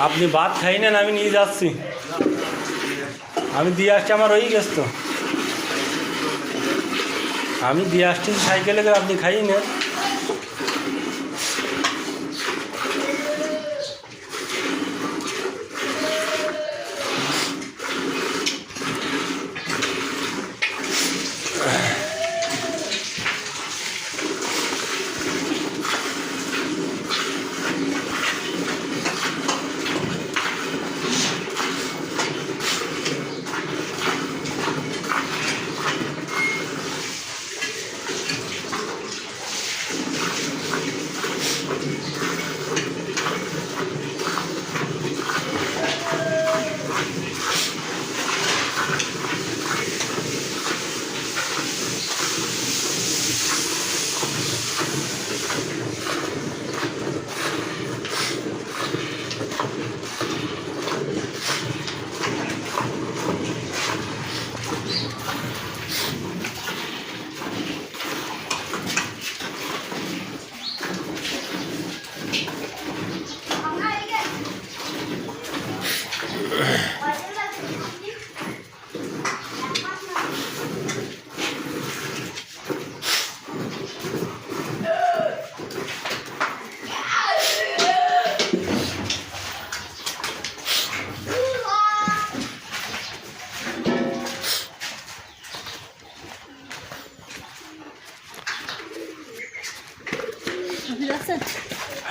আপনি ভাত খাই নেন, আমি নিয়ে যাচ্ছি। আমি দিয়ে আসছি, আমার হয়ে গেছে তো। আমি দিয়ে আসছি সাইকেলে করে, আপনি খাই নেন।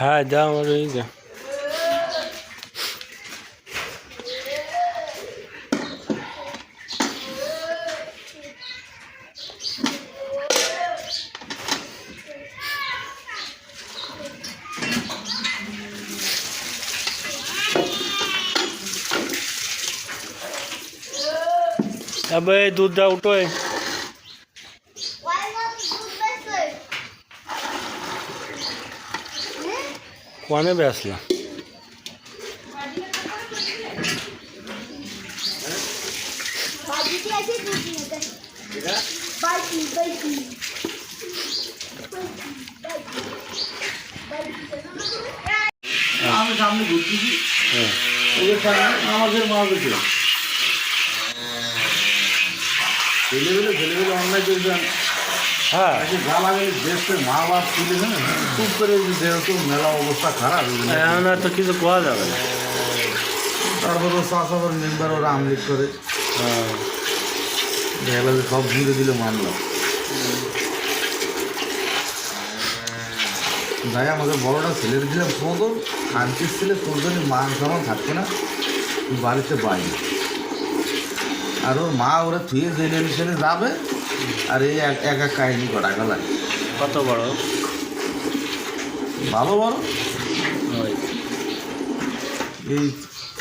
হ্যাঁ, দাও আমার হয়ে যা। अब दूध दा उठो है। कोने बेसला আমি সামনে ঘুরতেছি, আমাদের মা গেছে ছেলেবেলে অন্যায় করেছেন। হ্যাঁ, যা লাগে দেশের মা বাপ তুলে না খুব করে যেহেতু মেলা অবস্থা খারাপ, এখন আর তো কিছু কোয়া যাবে না। তারপর ও চাষাবার মেম্বার ওরা আমলিক করে দেখা গেল সব ঘুরে দিলে মানলাম। যাই আমাদের বড়টা ছেলের দিলাম ফোন, আনছিস ছেলে তোর জন্য মান সামান থাকবে না, তুই বাড়িতে বাইরে। আর ওর মা ওরা থুয়ে জেলে মিশনে যাবে, আর এই এক এক কাহিনী করা গেল। কত বড়? ভালো বড়, ওই এই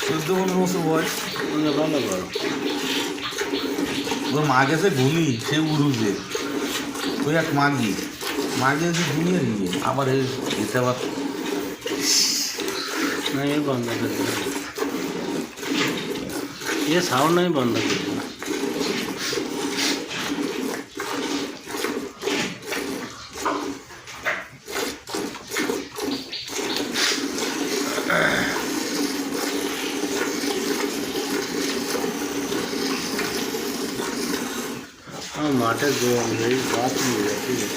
14-15 বছর বয়স। ভালো বড়। ওর মা গেছে ঘুমি, সে উড়ুজে ওই এক মাগি এসে ঘুমিয়ে নিয়ে আবার এসে আবার না, ये बंद कर देना, ये साउंड नहीं बंद कर देना। हाँ, माटे जो मेरी बात नहीं रहती है।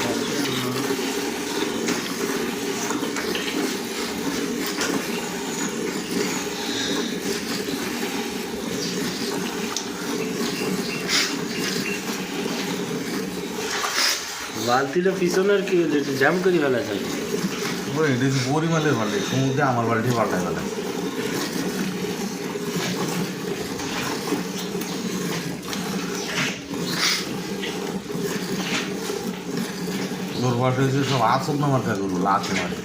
বালতিটা পিছনের কি জ্যাম করে ফেলা যায়? ওই পরিমালের ভালো সমুদ্রে আমার বাড়িতে পাল্টায় ফেলে। তোর বাড়িতে হচ্ছে সব আসল নামার কাজ করবো, লাচ মারে।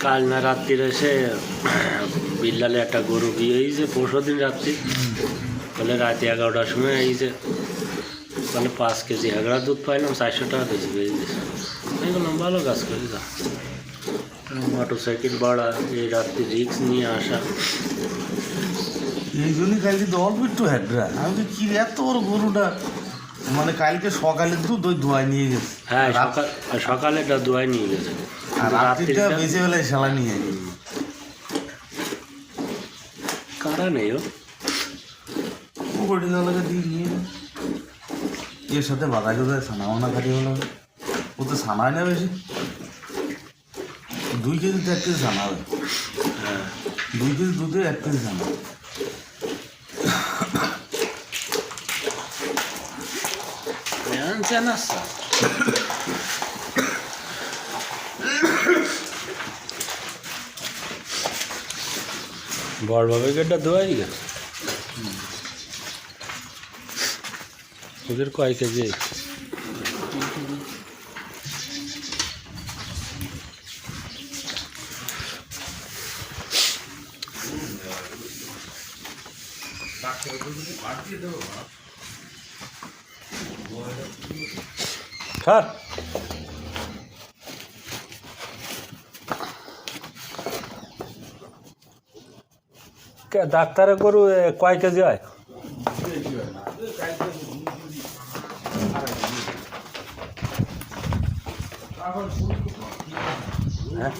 কাল না রাত্রির এসে বিল্লালে একটা গরু বিয়ে হয়েছে পরশু দিন রাত্রি, বলে রাতে 11টার সময় এইছে, মানে 5 কেজি এগড়া দুধ পাইলাম, 400 টাকা কেজি বেরিয়ে দিয়েছে। আমি বললাম ভালো কাজ করি যা, মোটর সাইকেল ভাড়া, এই রাত্রি রিক্স নিয়ে আসা। এই জন্যই কালকে তো অল্প একটু হ্যাডরা আমি তো কি রে, এত বড় গরুটা মানে কালকে সকালে দুধ ওই ধোয়ায় নিয়ে গেছে। হ্যাঁ সকালে একটা দোয়াই নিয়ে গেছে আর রাত্রিটা বেঁচে বেলায় শালা নিয়ে গেছে। কারা নেই ও পুকুরটি জলকে দিয়ে নিয়ে এর সাথে বাগাই কোথায় ছানা মানা খাটি হলো, ও তো ছানায় না বেশি, 2 কেজিতে 1 কেজি ছানা হবে। হ্যাঁ 2 কেজি দুধে 1 কেজি ছানা। আনছে না স্যার বড় বাবাকে একটা দোয়াই গেছে ওদের কয় কেজি স্যার ডাক্তারে গরু কয় কেজি হয়? হ্যাঁ